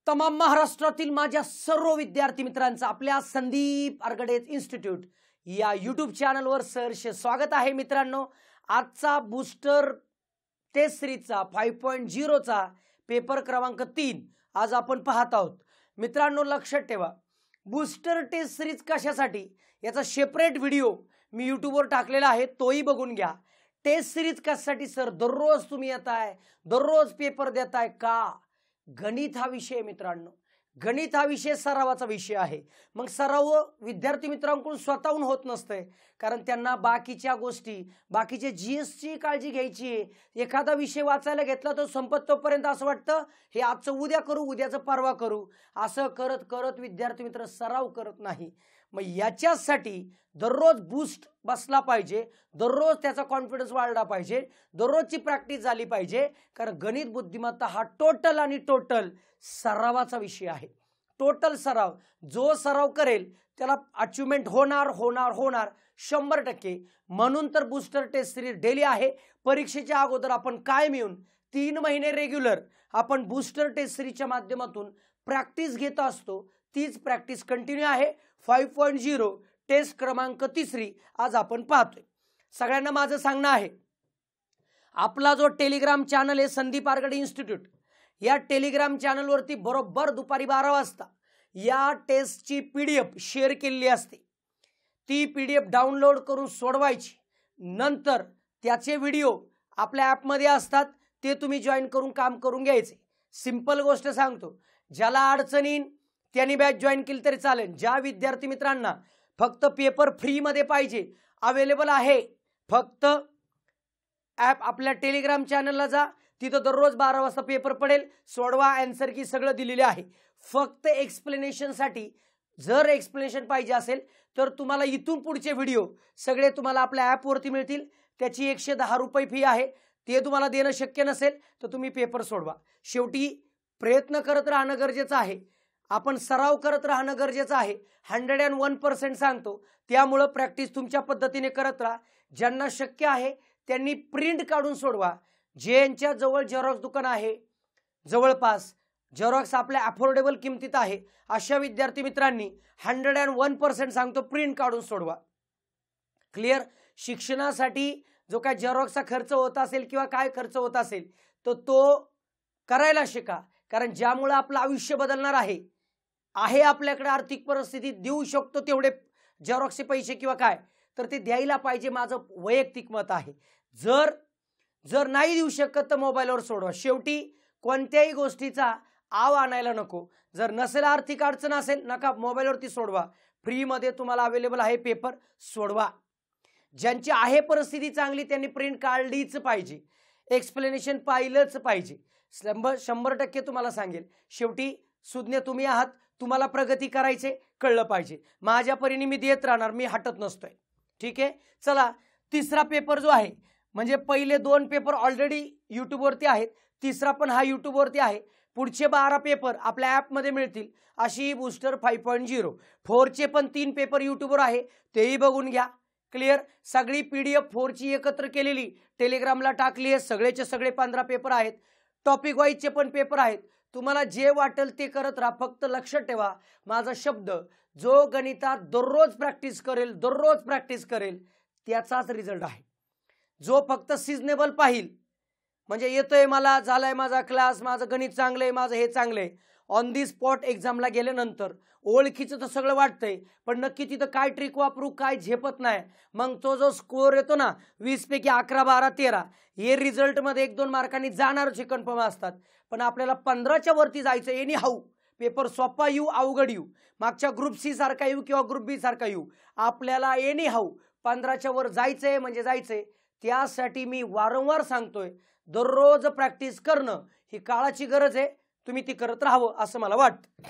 तमाम महाराष्ट्रातील माझ्या सर्व विद्यार्थी मित्रांचं आपल्या संदीप आरगडे इन्स्टिट्यूट या यूट्यूब चॅनलवर सहर्ष स्वागत आहे। मित्रांनो, आजचा बूस्टर टेस्ट सिरीजचा 5.0 चा पेपर क्रमांक 3 आज आपण पाहत आहोत। मित्रांनो, लक्षात ठेवा, बूस्टर टेस्ट सिरीज कशासाठी याचा सेपरेट व्हिडिओ मी यूट्यूबवर टाकलेला आहे, तोही बघून घ्या। टेस्ट सिरीज कशासाठी सर, दररोज तुम्ही येताय, दररोज पेपर देताय का? गणित हा विषय मित्रांनो, गणित हा विषय सरावाचा विषय आहे। मग सराव विद्यार्थी मित्रांकडून स्वतःहून होत नसते, कारण त्यांना बाकीच्या गोष्टी, बाकीचे जीएसची काळजी घ्यायची आहे। एखादा विषय वाचायला घेतला तर संपत तोपर्यंत असं वाटतं हे आजचं उद्या करू, उद्याचं परवा करू, असं करत करत विद्यार्थी मित्र सराव करत नाही। मग याच्यासाठी दररोज बूस्ट बसला पाहिजे, दररोज त्याचा कॉन्फिडन्स वाढला पाहिजे, दररोजची प्रॅक्टिस झाली पाहिजे, कारण गणित बुद्धिमत्ता हा टोटल आणि टोटल सरावाचा विषय आहे। टोटल सराव, जो सराव करेल त्याला अचिव्हमेंट होणार होणार होणार 100%। म्हणून तर बूस्टर टेस्ट सिरीज डेली आहे। परीक्षेच्या अगोदर आपण काय मिळून 3 महिने रेग्युलर आपण बूस्टर टेस्ट सिरीजच्या माध्यमातून प्रॅक्टिस घेत असतो। तीच प्रॅक्टिस कंटिन्यू आहे। 5.0 टेस्ट क्रमांक 3 आज आपण पाहतोय। सगळ्यांना माझं सांगणं आहे, आपला जो टेलिग्राम चॅनल आहे संदीप आरगडे इन्स्टिट्यूट, या टेलिग्राम चॅनलवरती बरोबर दुपारी 12 वाजता या टेस्टची PDF शेअर केलेली असते। ती PDF डाउनलोड करून सोडवायची, नंतर त्याचे व्हिडिओ आपल्या ॲपमध्ये असतात, ते तुम्ही जॉईन करून काम करून घ्यायचे। सिंपल गोष्ट सांगतो, ज्याला अडचणीन त्यांनी बॅच जॉईन केली तरी चालेल। ज्या विद्यार्थी मित्रांना फक्त पेपर फ्री मध्ये पाहिजे, अवेलेबल आहे, फक्त ॲप आपल्या टेलिग्राम चॅनलला जा, तिथं दररोज 12 वाजता पेपर पडेल, सोडवा, आन्सर की सगळं दिलेले आहे। फक्त एक्सप्लेनेशनसाठी जर एक्सप्लेनेशन पाहिजे असेल तर तुम्हाला इथून पुढचे व्हिडिओ सगळे तुम्हाला आपल्या ॲपवरती मिळतील। त्याची 110 रुपये फी आहे, ते तुम्हाला देणं शक्य नसेल तर तुम्ही पेपर सोडवा। शेवटी प्रयत्न करत राहणं गरजेचं आहे, आपण सराव करत राहणं गरजेचं आहे। 101% सांगतो, त्यामुळे प्रॅक्टिस तुमच्या पद्धतीने करत राहा। ज्यांना शक्य आहे त्यांनी प्रिंट काढून सोडवा। ज्यांच्या जवळ झेरॉक्स दुकान आहे, जवळपास झेरॉक्स आपल्या अफोर्डेबल किमतीत आहे, अशा विद्यार्थी मित्रांनी 101% सांगतो प्रिंट काढून सोडवा। क्लिअर? शिक्षणासाठी जो काय झेरॉक्सचा खर्च होत असेल किंवा काय खर्च होत असेल तर तो करायला शिका, कारण ज्यामुळे आपलं आयुष्य बदलणार आहे आपल्याकडे आर्थिक परिस्थिती, देऊ शकतो तेवढे झेरॉक्सचे पैसे किंवा काय तर ते द्यायला पाहिजे, माझं वैयक्तिक मत आहे। जर नाही देऊ शकत तर मोबाईलवर सोडवा। शेवटी कोणत्याही गोष्टीचा आव आणायला नको। जर नसेल आर्थिक अडचण असेल, नका, मोबाईलवरती सोडवा। फ्रीमध्ये तुम्हाला अवेलेबल आहे, पेपर सोडवा। ज्यांची आहे परिस्थिती चांगली त्यांनी प्रिंट काढलीच पाहिजे, एक्सप्लेनेशन पाहिलंच पाहिजे। 100% तुम्हाला सांगेल, शेवटी सुज्ञ तुम्ही आहात, तुम्हाला प्रगती करायचे, कळलं पाहिजे। माझ्या परीने मी देत राहणार, मी हटत नसतोय। ठीक आहे, चला तिसरा पेपर जो आहे, म्हणजे पहिले 2 पेपर ऑलरेडी यूट्यूबवरती आहेत, तिसरा पण हा यूट्यूबवरती आहे। पुढचे 12 पेपर आपल्या ॲपमध्ये मिळतील, अशी बूस्टर 5.0। 4 चे पण 3 पेपर यूट्यूबवर आहे, तेही बघून घ्या। क्लिअर? सगळी PDF 4 ची एकत्र केलेली टेलिग्रामला टाकली आहे, सगळेचे सगळे 15 पेपर आहेत। टॉपिक वाईजचे पण पेपर आहेत। तुम्हाला जे वाटेल ते करत राहा, फक्त लक्षात ठेवा माझा शब्द, जो गणितात दररोज प्रॅक्टिस करेल, दररोज प्रॅक्टिस करेल त्याचाच रिझल्ट आहे। जो फक्त सिजनेबल पाहिल, म्हणजे येतोय मला, झालाय माझा क्लास, माझं गणित चांगलंय, माझं हे चांगलंय, ऑन दी स्पॉट एक्झामला गेल्यानंतर ओळखीचं तर सगळं वाटतंय, पण नक्की तिथं काय ट्रिक वापरू काय झेपत नाही। मग तो जो स्कोअर येतो ना 20 पैकी 11, 12, 13, हे रिझल्टमध्ये 1-2 मार्कांनी जाणारच हे कन्फर्म असतात। पण आपल्याला 15च्या वरती जायचं, एनी हाऊ, पेपर सोपा येऊ अवघड येऊ, मागच्या ग्रुप सी सारखा येऊ किंवा ग्रुप बी सारखा येऊ, आपल्याला एनी हाऊ 15च्या वर जायचंय म्हणजे जायचंय। त्यासाठी मी वारंवार सांगतोय, दररोज प्रॅक्टिस करणं ही काळाची गरज आहे, तुम्ही ती करत राहावं असं मला वाटतं।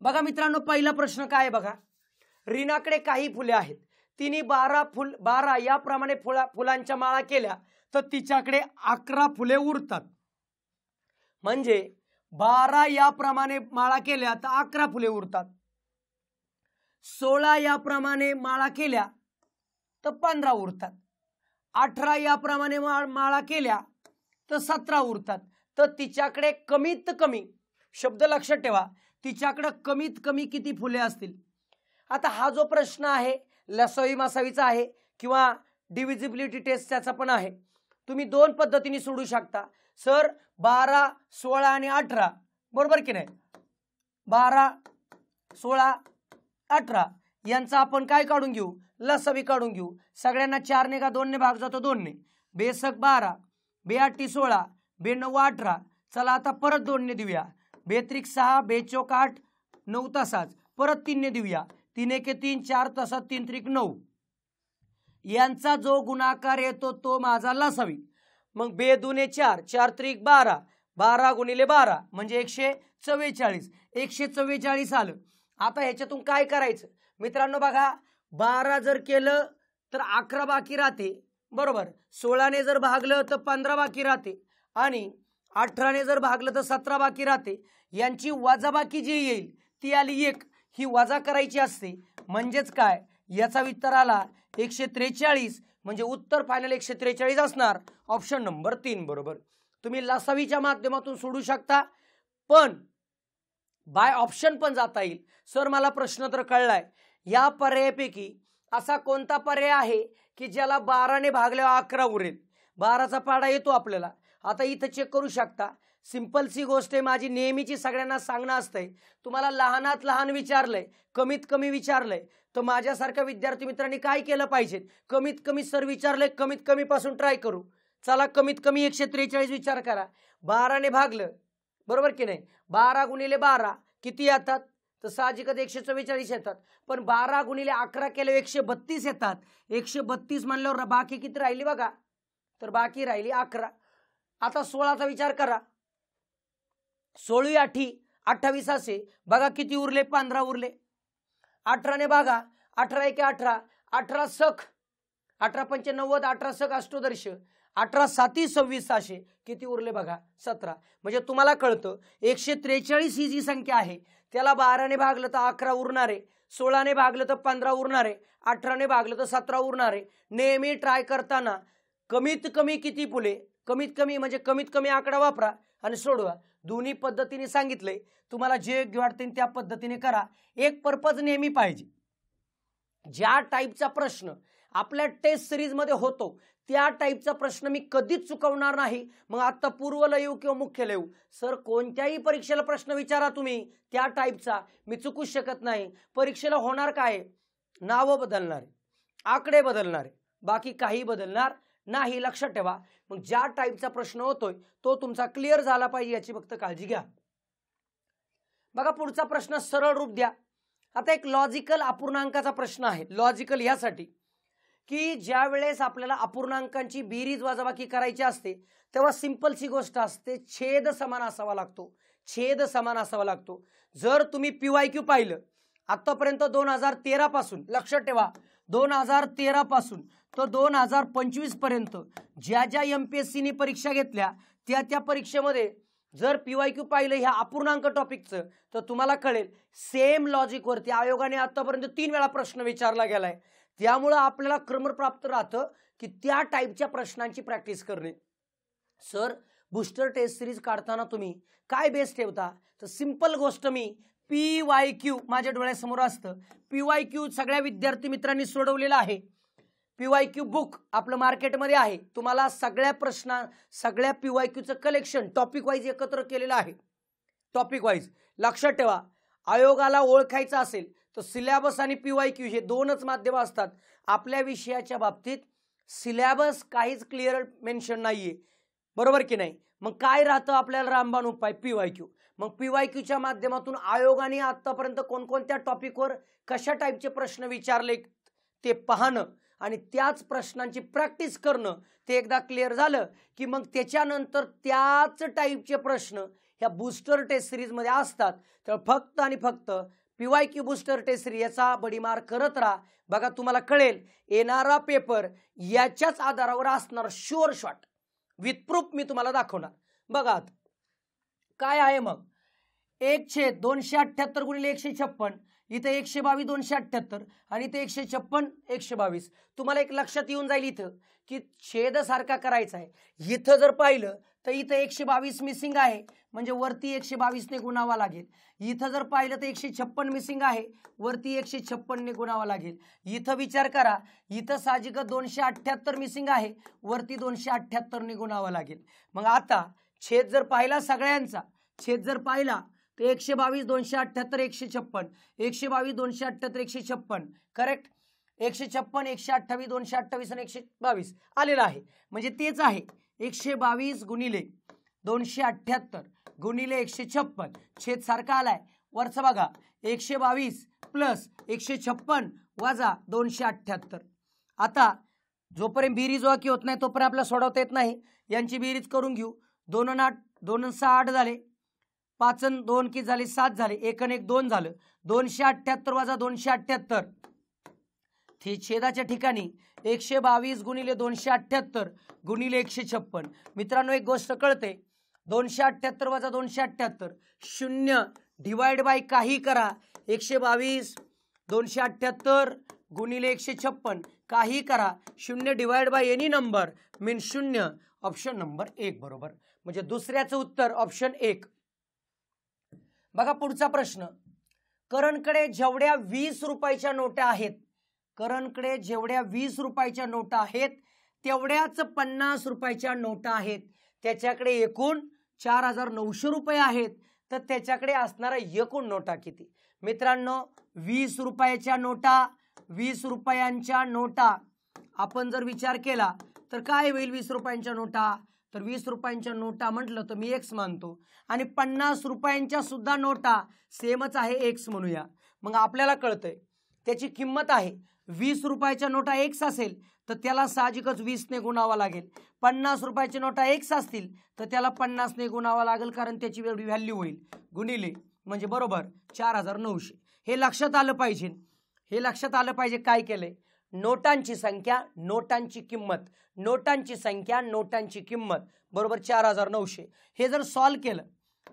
बघा मित्रांनो, पहिला प्रश्न काय आहे बघा, रीनाकडे काही फुले आहेत, तिने 12 याप्रमाणे फुलांच्या माळा केल्या तर तिच्याकडे 11 फुले उरतात। म्हणजे 12 याप्रमाणे माळा केल्या तर 11 फुले उरतात। 16 याप्रमाणे माळा केल्या तर 15 उरतात। 18 याप्रमाणे माळा केल्या तर 17 उरतात। तर तिच्याकडे कमीत कमी शब्द लक्षात ठेवा, तिच्याकडे कमीत कमी किती फुले असतील. आता हा जो प्रश्न आहे लसावी मासावीचा आहे किंवा डिव्हिजिबिलिटी टेस्ट त्याचा पण आहे. तुम्ही दोन पद्धतीने सोडू शकता. सर 12, 16 आणि 18 बरोबर की नाही. 12, 16, 18 यांचा आपण काय काढून घेऊ, लसावी काढून घेऊ. सगळ्यांना 4 ने का 2 ने भाग जातो 2 ने. बेसक 12, 2 16, 2 18. चला आता परत 2 ने देऊया. 2 6, 2 8, 9 तासाच परत 3 ने देऊया. 3 1 3, 4 तासात 3 3 9. यांचा जो गुणाकार येतो तो माझा लसावी. मग 2 2 4, 4 3 12, 12 गुणिले 12 म्हणजे 144. 144 आलं. आता ह्याच्यातून काय करायचं मित्रांनो बघा, 12 जर केलं तर 11 बाकी राहते बरोबर. 16 ने जर भागलं तर 15 बाकी राहते आणि 18 ने जर भागलं तर 17 बाकी राहते. यांची वजाबाकी जी येईल ती आली 1. ही वजा करायची असते. म्हणजेच काय, याचा उत्तर आला 143. म्हणजे उत्तर फायनल 143 असणार. ऑप्शन नंबर 3 बरोबर. तुम्ही लसावीच्या माध्यमातून सोडू शकता पण बाय ऑप्शन पण जाता येईल. सर मला प्रश्न तर कळलाय, या पर्यायापैकी असा कोणता पर्याय आहे की ज्याला 12 ने भागल्यावर 11 उरेल. 12चा पाडा येतो आपल्याला. आता इथं चेक करू शकता. सिंपलची गोष्ट आहे, माझी नेहमीची सगळ्यांना सांगणं असतंय. तुम्हाला लहानात लहान विचारलंय, कमीत कमी विचारलंय, तर माझ्यासारख्या विद्यार्थी मित्रांनी काय केलं पाहिजे, कमीत कमी सर विचारलंय कमीत कमी पासून ट्राय करू. चला कमीत कमी 143 विचार करा. 12 ने भागलं बरोबर की नाही. 12 गुणिले 12 किती येतात, तर साहजिकच 144 येतात. पण 12 गुणिले 11 केलं 132 येतात. 132 म्हणल्यावर बाकी किती राहिली बघा, तर बाकी राहिली 11. आता 16चा विचार करा. 16 8 28 असे बघा किती उरले, 15 उरले. 18 ने बघा, 18 1 18, 18 सख 18 पंचे 90, 18 सख अष्टोदर्श, 18 7 26 किती उरले बघा 17. म्हणजे तुम्हाला कळतं 143 ही जी संख्या आहे त्याला 12 ने भागलं तर 11 उरणार आहे, 16 ने भागलं तर 15 उरणार आहे, 18 ने भागलं तर 17 उरणार आहे. नेहमी ट्राय करताना कमीत कमी किती फुले, कमीत कमी म्हणजे कमीत कमी आकडा वापरा आणि सोडवा. दोन्ही पद्धतीने सांगितलंय, तुम्हाला जे वाटते त्या पद्धतीने करा. एक पर्पज नेहमी पाहिजे. ज्या टाईपचा प्रश्न आपल्या टेस्ट सिरीज मध्ये होतो त्या टाईपचा प्रश्न मी कधीच चुकवणार नाही. मग आता पूर्वला येऊ किंवा मुख्यला येऊ, सर कोणत्याही परीक्षेला प्रश्न विचारा तुम्ही त्या टाईपचा, मी चुकूच शकत नाही. परीक्षेला होणार काय, नावं बदलणारे, आकडे बदलणारे, बाकी काही बदलणार नाही. लक्षात ठेवा. मग ज्या टाईपचा प्रश्न होतोय तो तुमचा क्लिअर झाला पाहिजे याची फक्त काळजी घ्या. बघा पुढचा प्रश्न सरळ रूप द्या. आता एक लॉजिकल अपूर्णांकाचा प्रश्न आहे. लॉजिकल यासाठी की ज्या वेळेस आपल्याला अपूर्णांकांची बेरीज वजाबाकी करायची असते तेव्हा सिंपलची गोष्ट असते, छेद समान असावा लागतो. छेद समान असावा लागतो. जर तुम्ही PYQ पाहिलं आतापर्यंत 2013 पासून, लक्षात ठेवा 2013 पासून तर 2025 पर्यंत ज्या ज्या MPSC ने परीक्षा घेतल्या त्या परीक्षेमध्ये जर PYQ पाहिलं ह्या अपूर्णांक टॉपिकचं तर तुम्हाला कळेल सेम लॉजिक वरती आयोगाने आतापर्यंत 3 वेळा प्रश्न विचारला गेलाय. त्यामुळे आपल्याला क्रमप्राप्त राहतं की त्या टाईपच्या प्रश्नांची प्रॅक्टिस करणे. सर बूस्टर टेस्ट सिरीज काढताना तुम्ही काय बेस ठेवता, तर सिंपल गोष्ट मी PYQ माझ्या डोळ्यासमोर असतं. PYQ सगळ्या विद्यार्थी मित्रांनी सोडवलेलं आहे. PYQ बुक आपलं मार्केटमध्ये आहे. तुम्हाला सगळ्या सगळ्या PYQचं कलेक्शन टॉपिक वाईज एकत्र केलेलं आहे. टॉपिक वाईज लक्षात ठेवा. आयोगाला ओळखायचं असेल तर सिलेबस आणि PYQ हे दोनच माध्यम असतात. आपल्या विषयाच्या बाबतीत सिलेबस काहीच क्लिअर मेन्शन नाहीये बरोबर की नाही. मग काय राहतं आपल्याला रामबाण उपाय PYQ. मग PYQच्या माध्यमातून आयोगाने आतापर्यंत कोणकोणत्या टॉपिकवर कशा टाईपचे प्रश्न विचारले ते पाहणं आणि त्याच प्रश्नांची प्रॅक्टिस करणं, ते एकदा क्लिअर झालं की मग त्याच्यानंतर त्याच टाईपचे प्रश्न ह्या बूस्टर टेस्ट सिरीज मध्ये असतात. तर फक्त आणि फक्त PYQ बूस्टर टेस्ट सिरीज याचा बडीमार करत राहा. बघा तुम्हाला कळेल येणारा पेपर याच्याच आधारावर असणार. शुअर शॉट विथ प्रूफ मी तुम्हाला दाखवणार. बघा काय आहे मग 1/278 गुणिले 156 इथं 122 278 आणि इथे 156 122. तुम्हाला एक लक्षात येऊन जाईल इथं की छेद सारखा करायचा आहे। इथं जर पाहिलं तर इथं 122 मिसिंग आहे, म्हणजे वरती 122 ने गुणावा लागेल। इथं जर पाहिलं तर 156 मिसिंग आहे, वरती 156 ने गुणावा लागेल। इथं विचार करा, इथं साहजिक 278 मिसिंग आहे, वरती 278 ने गुणावा लागेल। मग आता छेद जर पाहिला सगळ्यांचा, छेद जर पाहिला तर 122 278 156, 122 278 156, करेक्ट। 156 128 228 आणि 122 आलेला आहे, म्हणजे तेच आहे 122 गुणिले 278 गुणिले 156, छेद सारखा आलाय। वरचा बघा 122 प्लस 156 वजा 278। आता जोपर्यंत बेरीज वाकी होत नाही तोपर्यंत आपल्याला सोडवता येत नाही, यांची बेरीज करून घेऊ। 2 आणि 8 2 आणि 6 8 झाले, 5 आणि 2 किती झाले 7 झाले, 1 आणि 1 2 झालं, 278 वजा 278 थे छेदाच्या ठिकाणी 122 गुणिले 278 गुणिले 156। मित्रांनो एक गोष्ट कळते, 278 वजा 278 0 डिवाइड बाय काही करा, 122 278 गुणिले 156 काही करा, 0 divide by any number mean 0। Option number 1 बरोबर, म्हणजे दुसऱ्याचं उत्तर ऑप्शन 1। बघा पुढचा प्रश्न, करणकडे जेवढ्या 20 रुपयाच्या नोटा आहेत, करणकडे जेवढ्या 20 रुपयाच्या नोटा आहेत तेवढ्याच 50 रुपयाच्या नोटा आहेत, त्याच्याकडे एकूण 4900 रुपये आहेत, तर त्याच्याकडे असणारा एकूण नोटा किती? मित्रांनो 20 रुपयाच्या नोटा, 20 रुपयांच्या नोटा आपण जर विचार केला तर काय होईल? 20 रुपयांच्या नोटा, तर 20 रुपयांच्या नोटा म्हटलं तर मी एक्स मानतो, आणि 50 रुपयांच्या सुद्धा नोटा सेमच आहे, एक्स म्हणूया। मग आपल्याला कळतंय त्याची किंमत आहे 20 रुपयाच्या नोटा एक्स असेल तर त्याला साहजिकच 20 ने गुणावा लागेल, 50 रुपयाच्या नोटा एक्स असतील तर त्याला 50 ने गुणावा लागेल, कारण त्याची वेगळी व्हॅल्यू होईल, गुणिले म्हणजे बरोबर 4900। हे लक्षात आलं पाहिजे, हे लक्षात आलं पाहिजे काय केलंय, नोटांची संख्या नोटांची किंमत, नोटांची संख्या नोटांची किंमत बरोबर 4900। हे जर सॉल्व केलं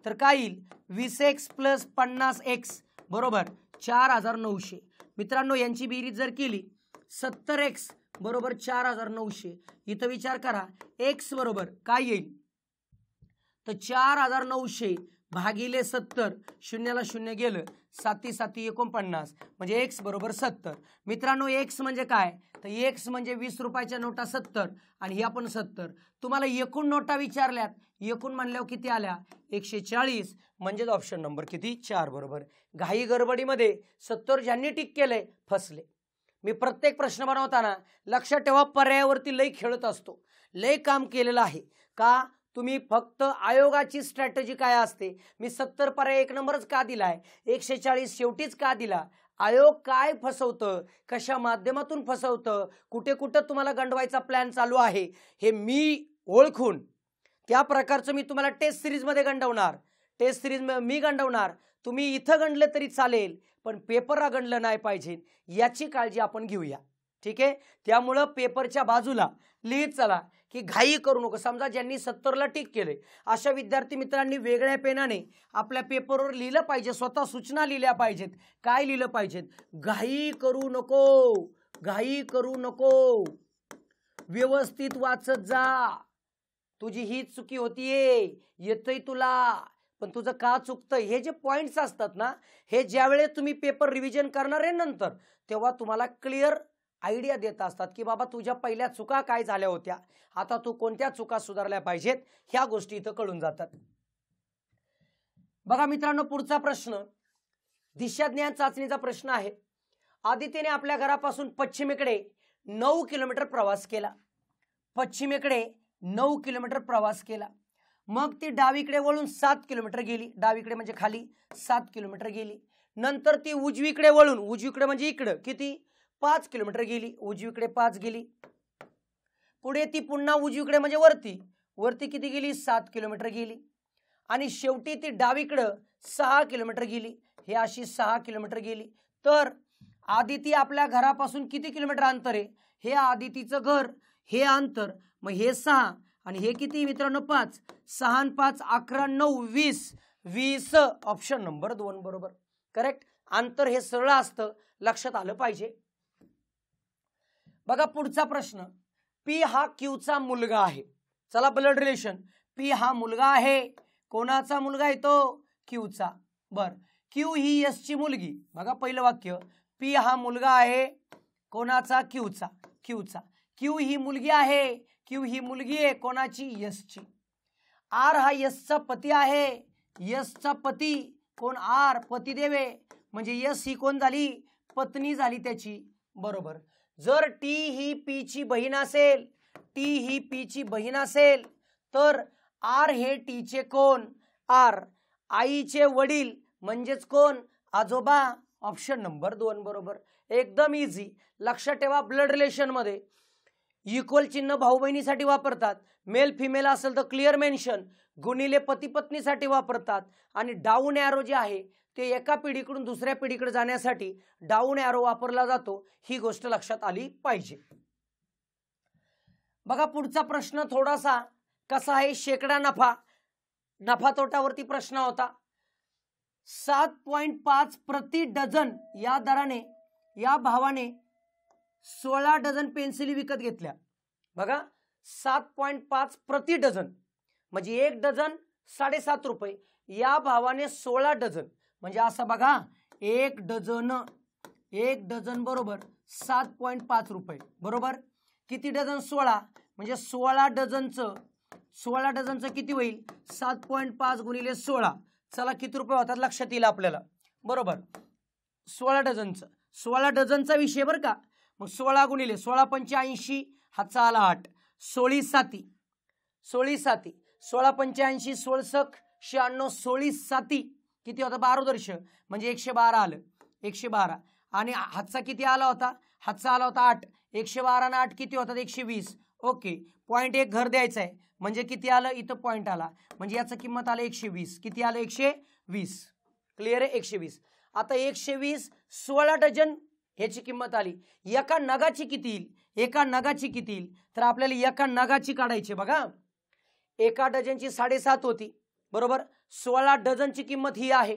तर काय येईल? 20x प्लस 50x बरोबर 4900। मित्रांनो यांची बेरीज जर केली 70x बरोबर 4900, इथं विचार करा x बरोबर काय येईल, तर 4900 भागिले 70, शून्याला शून्य गेलं, 7 7 49, म्हणजे x बरोबर 70। मित्रांनो x म्हणजे काय, तर x म्हणजे 20 रुपयाच्या नोटा 70 आणि ही आपण 70। तुम्हाला एकूण नोटा विचारल्यात, एकूण म्हणल्यावर किती आल्या 140, म्हणजे ऑप्शन नंबर किती 4 बरोबर। घाई गडबडीमध्ये 70 ज्यांनी टिक केलंय फसले। मी प्रत्येक प्रश्न बनवताना लक्षात ठेवा, पर्यायावरती लय खेळत असतो, लय काम केलेलं आहे का? तुम्ही फक्त आयोगाची स्ट्रॅटेजी काय असते, मी 70 पर्याय 1 नंबरच का दिलाय, 140 शेवटीच का दिला, आयोग काय फसवतं, कशा माध्यमातून फसवतं, कुठे कुठे तुम्हाला गंडवायचा प्लॅन चालू आहे, हे मी ओळखून त्या प्रकारचं मी तुम्हाला टेस्ट सिरीज मध्ये गंडवणार, टेस्ट सिरीज मी गंडवणार। तुम्ही इथं गंडले तरी चालेल, पण पेपरला गंडलं नाही पाहिजे याची काळजी आपण घेऊया, ठीक आहे। त्यामुळं पेपरच्या बाजूला लिहित चला की घाई करू नको। समजा ज्यांनी 70ला टिक केले अशा विद्यार्थी मित्रांनी वेगळ्या पेनाने आपल्या पेपरवर लिहिलं पाहिजे, स्वतः सूचना लिहिल्या पाहिजेत। काय लिहिलं पाहिजेत? घाई करू नको, घाई करू नको, व्यवस्थित वाचत जा, तुझी ही चुकी होतीये, येतंय तुला, पण तुझं का चुकतं, हे जे पॉइंट्स असतात ना, हे ज्यावेळेस तुम्ही पेपर रिव्हिजन करणार आहे नंतर, तेव्हा तुम्हाला क्लिअर आयडिया देत असतात की बाबा तुझ्या पहिल्या चुका काय झाल्या होत्या, आता तू कोणत्या चुका सुधारल्या पाहिजेत, ह्या गोष्टी इथं कळून जातात। बघा मित्रांनो पुढचा प्रश्न दिशाज्ञान चाचणीचा प्रश्न आहे। आदित्यने आपल्या घरापासून पश्चिमेकडे 9 किलोमीटर प्रवास केला, पश्चिमेकडे 9 किलोमीटर प्रवास केला, मग ती डावीकडे वळून 7 किलोमीटर गेली, डावीकडे म्हणजे खाली 7 किलोमीटर गेली, नंतर ती उजवीकडे वळून, उजवीकडे म्हणजे इकडं किती 5 किलोमीटर गेली, उजवीकडे 5 गेली, पुढे ती पुन्हा उजवीकडे म्हणजे वरती, वरती किती गेली 7 किलोमीटर गेली, आणि शेवटी ती डावीकडे 6 किलोमीटर गेली, हे अशी 6 किलोमीटर गेली। तर आदिती आपल्या घरापासून किती किलोमीटर अंतर आहे, हे आदितीचं घर, हे अंतर, मग हे 6 आणि हे किती मित्रांनो 5, 6 आणि 5 11 9 20, 20 ऑप्शन नंबर 2 बरोबर, करेक्ट। अंतर हे सरळ असतं, लक्षात आलं पाहिजे. बघा पुढचा प्रश्न, पी हा क्यूचा मुलगा आहे. चला ब्लड रिलेशन, पी हा मुलगा आहे. कोणाचा मुलगा आहे तो? क्यूचा. बर, क्यू ही एस ची मुलगी. बघा पहिलं वाक्य, पी हा मुलगा आहे कोणाचा? क्यूचा. क्यूचा. क्यू ही मुलगी आहे. क्यू ही मुलगी आहे कोणाची? एस ची. आर हा एसचा पती आहे. एसचा पती कोण? आर. पती देवे म्हणजे एस ही कोण झाली? पत्नी झाली त्याची. बरोबर. जर टी ही पी ची बहीण असेल, टी ही पी ची बहीण असेल तर आर हे टीचे कोण? आर. आईचे वडील म्हणजेच कोण? आजोबा. ऑप्शन नंबर 2 बरोबर. एकदम इझी. लक्षात ठेवा, ब्लड रिलेशन मध्ये इक्वल चिन्ह भाऊ बहिणीसाठी वापरतात. मेल फिमेल असेल तर क्लिअर मेन्शन, गुणिले पती पत्नीसाठी वापरतात. आणि डाऊन ॲरो जे आहे ते एका पिढीकडून दुसऱ्या पिढीकडे जाण्यासाठी डाऊन ॲरो वापरला जातो. ही गोष्ट लक्षात आली पाहिजे. बघा पुढचा प्रश्न थोडासा कसा आहे, शेकडा नफा, नफा तोटावरती प्रश्न होता. 7.5 प्रति डझन या दराने या भावाने 16 डझन पेन्सिली विकत घेतल्या. बघा 7.5 प्रति डझन म्हणजे 1 डझन 7.5 रुपये. या भावाने 16 डझन म्हणजे असं बघा, 1 डझन बरोबर 7.5 रुपये बरोबर. किती डझन? 16 म्हणजे 16 डझनचं किती होईल? 7.5 गुणिले 16. चला किती रुपये होतात लक्षात येईल आपल्याला. बरोबर. 16 डझनचा विषय बरं का. मग 16 गुणिले 16 85 हातचा आला 8. 16 साती 16 85 16 96 16 साती किती होता? 12 दर्श म्हणजे 112 आलं. 112 आणि हातचा किती आला होता? हातचा आला होता 8. 112 आणि 8 किती होतात? 120. ओके. पॉईंट एक घर द्यायचा आहे म्हणजे किती आलं? इथं पॉईंट आला म्हणजे याचं किंमत आलं 120. किती आलं? 120. क्लिअर आहे? 120. आता 120 16 डझन ह्याची किंमत आली. एका नगाची किती येईल? एका नगाची किती येईल तर आपल्याला एका नगाची काढायची. बघा एका डझनची 7.5 होती बरोबर. 16 डझनची किंमत ही आहे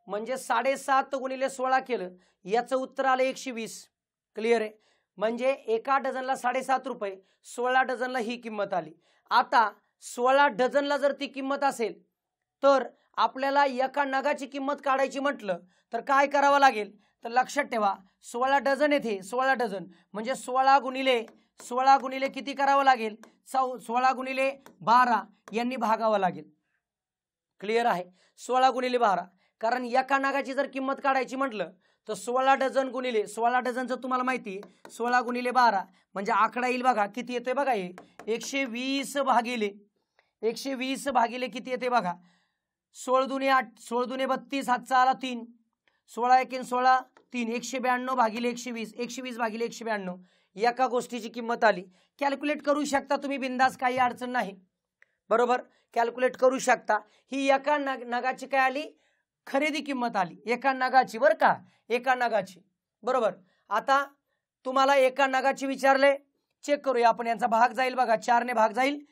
म्हणजे 7.5 गुणिले 16 केलं, याचं उत्तर आलं 120. क्लिअर आहे? म्हणजे एका डझनला 7.5 रुपये, 16 डझनला ही किंमत आली. आता 16 डझनला जर ती किंमत असेल तर आपल्याला एका नगाची किंमत काढायची म्हटलं तर काय करावं लागेल? तर लक्षात ठेवा 16 डझन येथे 16 डझन म्हणजे 16 गुणिले किती करावं लागेल? 16 गुणिले 12 यांनी भागावं लागेल. क्लिअर आहे? 16 गुणिले 12. कारण एका नगाची जर किंमत काढायची म्हटलं तर 16 डझन गुणिले 16 डझनचं तुम्हाला माहिती आहे 16 गुणिले 12 म्हणजे आकडा येईल बघा किती येतोय. बघा हे 120 भागिले किती येते बघा. 16 दुने 8 16 दुने 32 हातचा आला 3. 16 एके 16 3. 192 भागिले 120 120 भागिले 192 एका गोष्टीची किंमत आली. कॅल्क्युलेट करू शकता तुम्ही बिंदास, काही अडचण नाही. बरोबर. कॅल्क्युलेट करू शकता. ही एका नगाची काय आली? खरेदी किंमत आली एका नगाची बरं का. एका नगाची. बरोबर. आता तुम्हाला एका नगाची विचारले, चेक करूया आपण. यांचा भाग जाईल बघा, 4 ने भाग जाईल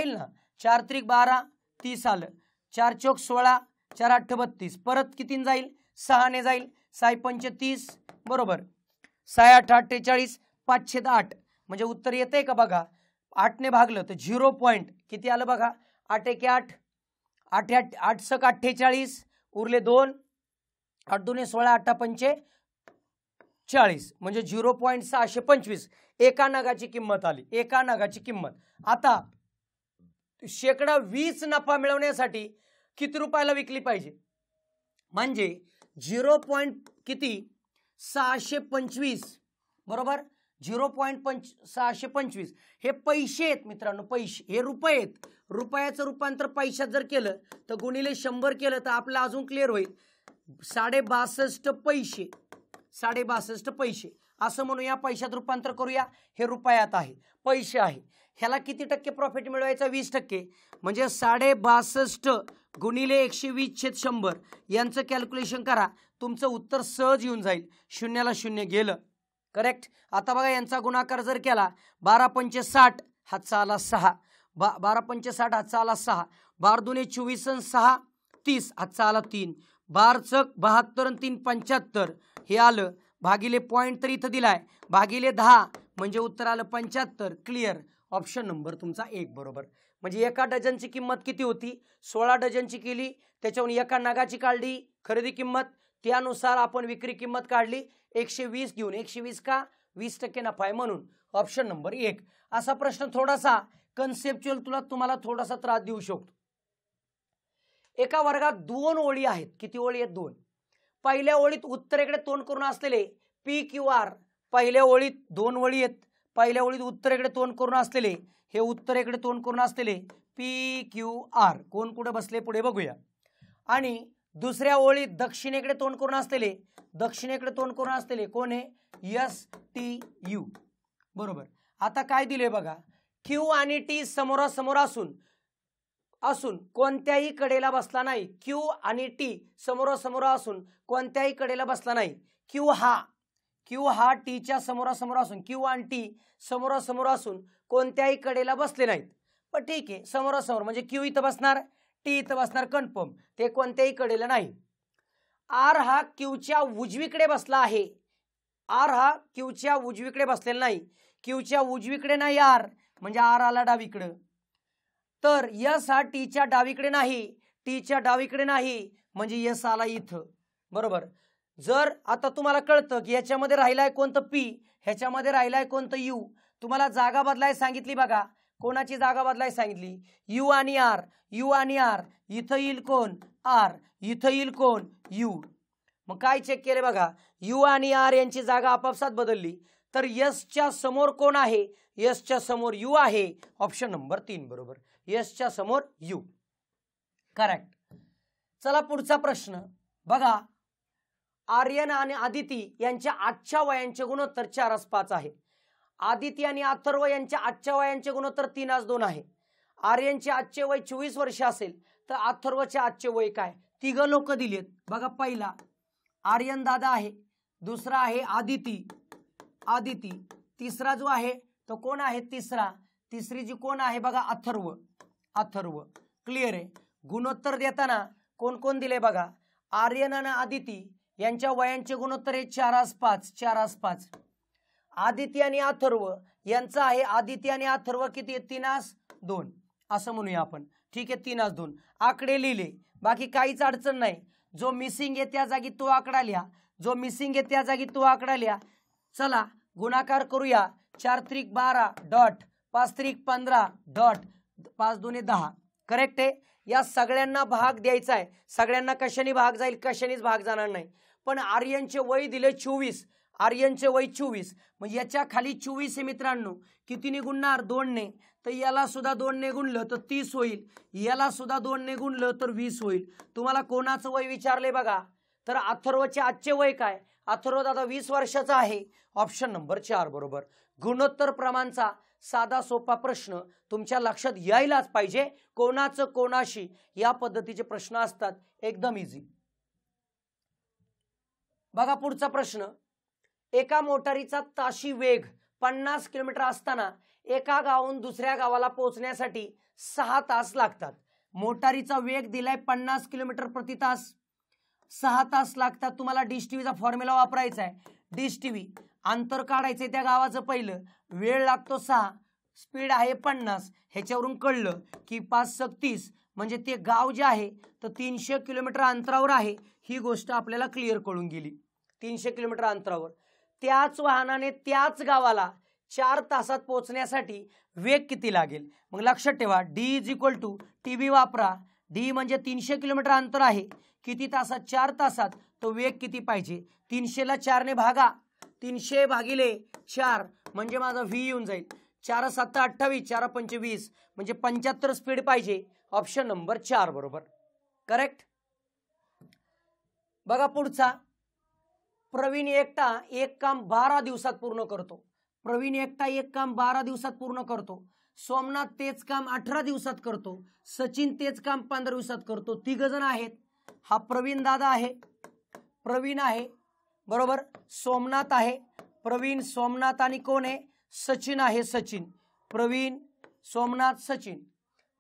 ना. 4 त्रिक 12 30 आलं. 4 चौक 16 4 8 32 परत कितीने जाईल? 6 ने जाईल. 6 पंच 30 बरोबर. 6 8 48 508 म्हणजे उत्तर येते का बघा. 8 ने भागलं तर 0 पॉइंट किती आलं बघा. 8 1 8 8 8 8 सक 48 उरले 2 8 2 16 8 पंच 40 म्हणजे 0.625 एका नगाची किंमत आली. एका नगाची किंमत. आता शेकडा 20 नफा मिळवण्यासाठी किती रुपयाला विकली पाहिजे? म्हणजे 0. किती 625 बरोबर. 0.625 हे पैसे आहेत मित्रांनो. पैसे हे रुपये आहेत. रुपयाचं रूपांतर पैशात जर केलं तर गुणिले 100 केलं तर आपलं अजून क्लिअर होईल. 62.5 पैसे. 62.5 पैसे असं म्हणूया. पैशात रूपांतर करूया. हे रुपयात आहे, पैसे आहे. ह्याला किती टक्के प्रॉफिट मिळवायचा? 20% म्हणजे 62.5 गुणिले 120/100 यांचं कॅल्क्युलेशन करा. तुमचं उत्तर सहज येऊन जाईल. शून्याला शून्य गेलं. करेक्ट. आता बघा यांचा गुणाकार जर केला 12 पंच 60 हातचा आला 6. 12 पंच 60 हातचा आला 6. 12 दुने 24 आणि 6 30 हातचा आला 3. 12 चक 72 आणि 3 75 हे आलं, भागिले पॉईंट तर इथं दिलाय, भागिले 10 म्हणजे उत्तर आलं 75. क्लिअर. ऑप्शन नंबर तुमचा 1 बरोबर. म्हणजे एका डझनची किंमत किती होती? 16 डझनची केली, त्याच्यावरून एका नगाची काढली खरेदी किंमत, त्यानुसार आपण विक्री किंमत काढली 120 घेऊन. 120 का? 20% नफा आहे म्हणून. Option number 1. असा प्रश्न थोडासा कन्सेप्च्युअल तुम्हाला थोडासा त्रास देऊ शकतो. एका वर्गात 2 ओळी आहेत. किती ओळी आहेत? 2. पहिल्या ओळीत उत्तरेकडे तोंड करून असलेले पी क्यू आर, पहिल्या ओळीत 2 ओळी आहेत. पहिल्या ओळीत उत्तरेकडे तोंड करून असलेले, हे उत्तरेकडे तोंड करून असलेले पी क्यू आर कोण कुठे बसले पुढे बघूया. आणि दुसऱ्या ओळीत दक्षिणेकडे तोंड करून असलेले, दक्षिणेकडे तोंड करून असलेले कोण आहे? S T U. बरोबर. आता काय दिले बघा, क्यू आणि टी समोरासमोर असून कोणत्याही कडेला बसला नाही. क्यू आणि टी समोरासमोर असून कोणत्याही कडेला बसला नाही. क्यू हा टीच्या समोरासमोर असून, क्यू आणि टी समोरासमोर असून कोणत्याही कडेला बसले नाहीत. पण ठीक आहे, समोरासमोर म्हणजे क्यू इथं बसणार, टी इथं बसणार, कन्फर्म. ते कोणत्याही कडेला नाही. आर हा क्यूच्या उजवीकडे बसला आहे. आर हा क्यूच्या उजवीकडे बसलेला नाही. क्यूच्या उजवीकडे नाही आर, म्हणजे आर आला डावीकडे. तर यस हा टीच्या डावीकडे नाही, टीच्या डावीकडे नाही, म्हणजे यस आला इथं. बरोबर. जर आता तुम्हाला कळतं की याच्यामध्ये राहिलाय कोणतं पी, ह्याच्यामध्ये राहिलाय कोणतं यू. तुम्हाला जागा बदलाय सांगितली बघा. कोणाची जागा बदलाय सांगितली? यू आणि आर. यू आणि आर. इथं येईल कोण? आर. इथं येईल कोण? यू. मग काय चेक केले बघा, यू आणि आर यांची जागा आपापसात बदलली. तर यसच्या समोर कोण आहे? यसच्या समोर यू आहे. ऑप्शन नंबर 3 बरोबर. यसच्या समोर यू. करेक्ट. चला पुढचा प्रश्न बघा. आर्यन आणि आदिती यांच्या आजच्या वयांचे गुणोत्तर 4:5 आहे. आदिती आणि अथर्व यांच्या आजच्या वयांचे गुणोत्तर 3:2 आहे. आर्यनचे आजचे वय 24 वर्ष असेल तर अथर्वचे आजचे वय काय? तिघ लोक दिलेत बघा. पहिला आर्यन दादा आहे, दुसरा आहे आदिती, तिसरा जो आहे तो कोण आहे? तिसरी जी कोण आहे बघा? अथर्व. क्लिअर आहे. गुणोत्तर देताना कोण कोण दिले बघा. आर्यन आणि आदिती यांच्या वयांचे गुणोत्तर आहे 4:5. आदिती आणि अथर्व यांचं आहे, आदिती आणि अथर्व किती आहे? 3:2 असं म्हणूया आपण. ठीक आहे, 3:2 आकडे लिहिले, बाकी काहीच अडचण नाही. जो मिसिंग आहे त्या जागी तो आकडा लिहा. चला गुणाकार करूया. 4×3 12 डॉट 5×3 15 डॉट 5×2 10. करेक्ट आहे. या सगळ्यांना भाग द्यायचा आहे. सगळ्यांना कशाने भाग जाईल? कशानेच भाग जाणार नाही. पण आर्यनचे वय दिले 24. आर्यनचे वय 24, मग याच्या खाली 24 आहे मित्रांनो. कितीने गुणणार? 2 ने. तर याला सुद्धा 2 ने गुणलं तर 30 होईल. याला सुद्धा 2 ने गुणलं तर 20 होईल. तुम्हाला कोणाचं वय विचारले बघा. तर अथर्वचे आजचे वय काय? अथर्व दादा 20 वर्षाचा आहे. ऑप्शन नंबर 4 बरोबर. गुणोत्तर प्रमाणचा साधा सोपा प्रश्न तुमच्या लक्षात यायलाच पाहिजे. कोणाचं कोणाशी या पद्धतीचे प्रश्न असतात, एकदम इझी. बघा पुढचा प्रश्न. एका मोटारीचा ताशी वेग 50 किलोमीटर असताना एका गावाहून दुसऱ्या गावाला पोहोचण्यासाठी 6 तास लागतात. मोटारीचा वेग दिलाय 50 किलोमीटर प्रति तास, 6 तास लागतात. तुम्हाला डिश टीव्हीचा फॉर्म्युला वापरायचा आहे. डिश टीव्ही अंतर काढायचंय त्या गावाचं पहिलं, वेळ लागतो 6, स्पीड आहे 50. ह्याच्यावरून कळलं की 5×6 म्हणजे ते गाव जे आहे तर 300 किलोमीटर अंतरावर आहे. ही गोष्ट आपल्याला क्लिअर कळून गेली. 300 किलोमीटर अंतरावर त्याच वाहनाने त्याच गावाला 4 तासात पोहोचण्यासाठी वेग किती लागेल? मग लक्षात ठेवा, D=TV वापरा. D म्हणजे 300 किलोमीटर अंतर आहे. किती तासात? 4 तासात. तो वेग किती पाहिजे? 300ला 4 ने भागा. 300 भागिले 4 म्हणजे माझा V येऊन जाईल. 4×7 28, 4×5 20 म्हणजे 75 स्पीड पाहिजे. ऑप्शन नंबर 4 बरोबर. करेक्ट. बघा पुढचा. प्रवीण एकटा एक काम 12 दिवसात पूर्ण करतो. सोमनाथ तेच काम 18 दिवसात करतो. सचिन तेच काम 15 दिवसात करतो. 3 जण आहेत. हा प्रवीण दादा आहे, प्रवीण आहे बरोबर. सोमनाथ आहे, प्रवीण सोमनाथ आणि कोण आहे? सचिन आहे, सचिन. प्रवीण सोमनाथ सचिन.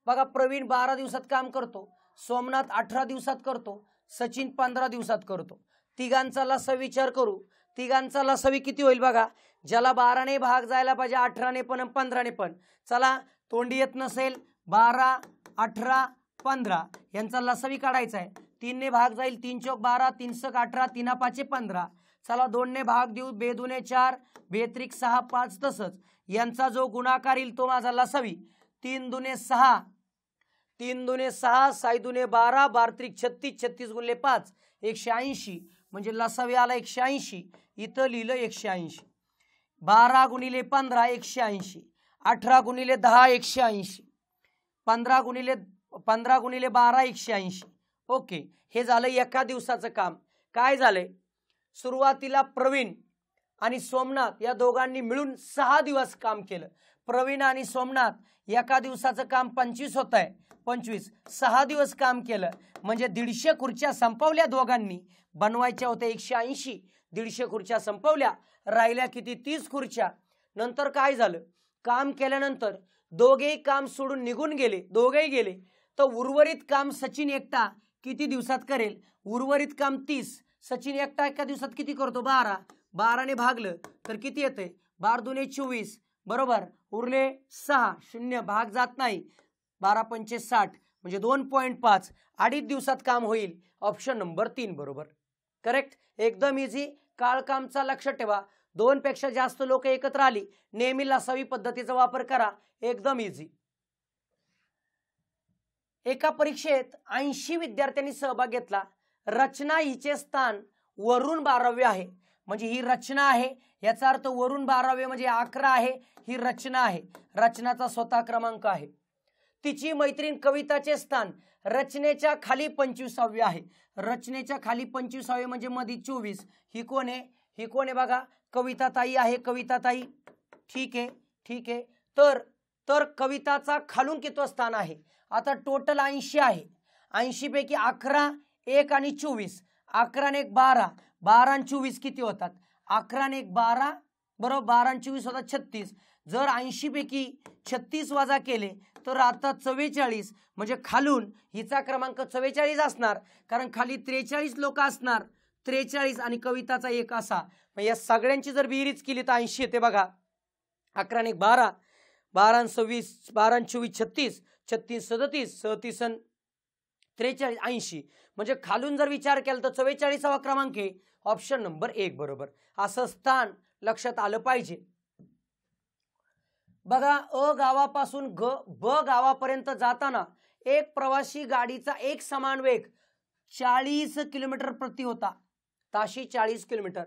बघा प्रवीण 12 दिवसात काम करतो, सोमनाथ 18 दिवसात करतो, सचिन 15 दिवसात करतो. तिघांचा लसावी विचार करू. तिघांचा लसावी किती होईल बघा. ज्याला 12ने भाग जायला पाहिजे 18ने पण 15ने पण. चला तोंडी येत नसेल 12 18 15 यांचा लसावी काढायचा आहे. 3ने भाग जाईल 3 चौक 12 3 सक 18 3 5 15. चला 2ने भाग देऊ 2 दुने 4 2 त्रिक 6 5 तसंच यांचा जो गुणाकार येईल तो माझा लसावी. 3 दुने 6 3 दुने 6 6 दुने 12 12 त्रिक 36 36 गुणिले 5 180 म्हणजे लसावी आला 180. इथं लिहिलं 180. 12 गुणिले 15 180. 18 गुणिले 10 180. 15 गुणिले 12 180. ओके, हे झालं एका दिवसाचं काम. काय झालंय, सुरुवातीला प्रवीण आणि सोमनाथ या दोघांनी मिळून 6 दिवस काम केलं. प्रवीण आणि सोमनाथ एका दिवसाचं काम 25 होत आहे. 25 6 दिवस काम केलं म्हणजे 150 खुर्च्या संपवल्या. दोघांनी बनवायच्या होत्या 180. 150 खुर्च्या संपवल्या. राहिल्या किती 30 खुर्च्या. नंतर काय झालं, काम केल्यानंतर दोघेही काम सोडून निघून गेले. दोघेही गेले तर उर्वरित काम सचिन एकटा किती दिवसात करेल. उर्वरित काम 30. सचिन एकटा एका दिवसात किती करतो 12. 12ने भागलं तर किती येते 12 दुने 24 बरोबर. उरले 6 0 भाग जात नाही. 12 पंचे 60 म्हणजे 2.5 अडीच दिवसात काम होईल. ऑप्शन नंबर 3 बरोबर करेक्ट. एकदम इझी. काळकामचा लक्षात ठेवा. 2 पेक्षा जास्त लोक एकत्र आली नेहमी लसावी पद्धतीचा वापर करा. एकदम इझी. एका परीक्षेत 80 विद्यार्थ्यांनी सहभाग घेतला. रचना हिचे स्थान वरून 12वे आहे. म्हणजे ही रचना आहे याचा अर्थ वरून 12वे म्हणजे 11 आहे. ही रचना आहे. रचनाचा स्वतः क्रमांक आहे. तिची मैत्रीण कविताचे स्थान रचनेच्या खाली 25वे आहे. रचनेच्या खाली 25वे म्हणजे मध्ये 24. ही कोण आहे, ही कोण आहे बघा, कविताताई आहे. कविताताई ठीक आहे ठीक आहे. तर कविताचा खालून कितवं स्थान आहे. आता टोटल 80 आहे. 80 पैकी 11 1 आणि 24. 11 आणि 1 12. 12 आणि 24 किती होतात 11 आणि 1 12 बरोबर. 12 आणि 24 होतात 36. जर 80 पैकी 36 वजा केले तर आता 44 म्हणजे खालून हिचा क्रमांक 44 असणार कारण खाली 43 लोक असणार. 43 आणि कविताचा 1 असा. या सगळ्यांची जर बेरीज केली तर 80 येते बघा. 11 आणि 1 12 12 आणि 26 12 आणि 24 36 36 37 37 आणि 43 80 म्हणजे खालून जर विचार केला तर 44वा क्रमांक आहे. ऑप्शन नंबर 1 बरोबर. असं स्थान लक्षात आलं पाहिजे. बघा अ गावापासून ब गावापर्यंत जाताना एक प्रवासी गाडीचा एक समान वेग 40 किलोमीटर प्रति होता. ताशी 40 किलोमीटर.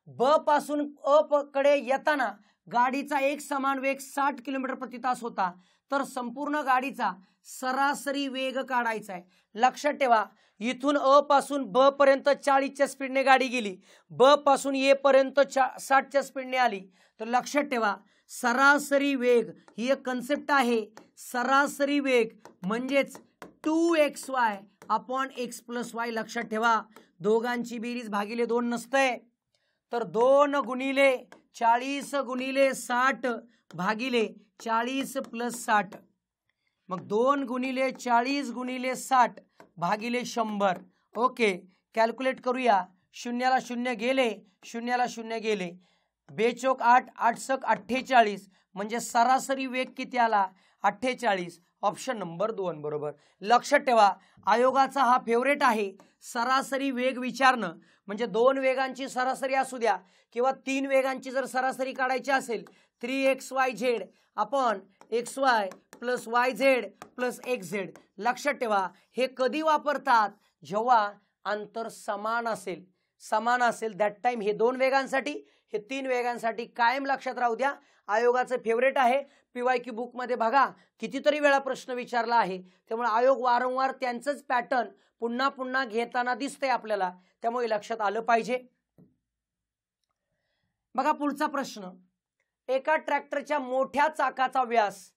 ब पासून अ कडे येताना गाडीचा एक समान वेग 60 किलोमीटर प्रति तास होता. तर संपूर्ण गाडीचा सरासरी वेग काढायचा आहे. लक्षात ठेवा इथून अ पासून ब पर्यंत 40च्या स्पीडने गाडी गेली. ब पासून ए पर्यंत 60च्या स्पीडने आली. तर लक्षात ठेवा सरासरी वेग ही एक कन्सेप्ट आहे. सरासरी वेग म्हणजेच 2xy अपॉन x + y. लक्षात ठेवा दोघांची बेरीज भागिले 2 नसते. तर 2 गुणिले 40 गुणिले 60 भागिले 40 + 60. मग 2 गुणिले 40 गुणिले 60 भागिले 100. ओके कॅल्क्युलेट करूया. शून्याला शून्य गेले, शून्याला शून्य गेले. 2 चौक 8 8 सक 48 म्हणजे सरासरी वेग किती आला 48. ऑप्शन नंबर 2 बरोबर. लक्षात ठेवा आयोगाचा हा फेवरेट आहे. सरासरी वेग विचारणं म्हणजे 2 वेगांची सरासरी असू द्या किंवा 3 वेगांची जर सरासरी काढायची असेल 3xyz upon xy + yz + xz. लक्षात ठेवा हे कधी वापरतात जेव्हा अंतर समान असेल. समान असेल दॅट टाइम हे 2 वेगांसाठी हे 3 वेगांसाठी. कायम लक्षात राहू द्या आयोगाचं फेवरेट आहे. PYQ बुक मध्ये बघा कितीतरी वेळा प्रश्न विचारला आहे. त्यामुळे आयोग वारंवार त्यांचंच पॅटर्न पुन्हा पुन्हा घेताना दिसतंय आपल्याला. त्यामुळे लक्षात आलं पाहिजे. बघा पुढचा प्रश्न. एका ट्रॅक्टरच्या मोठ्या चाकाचा व्यास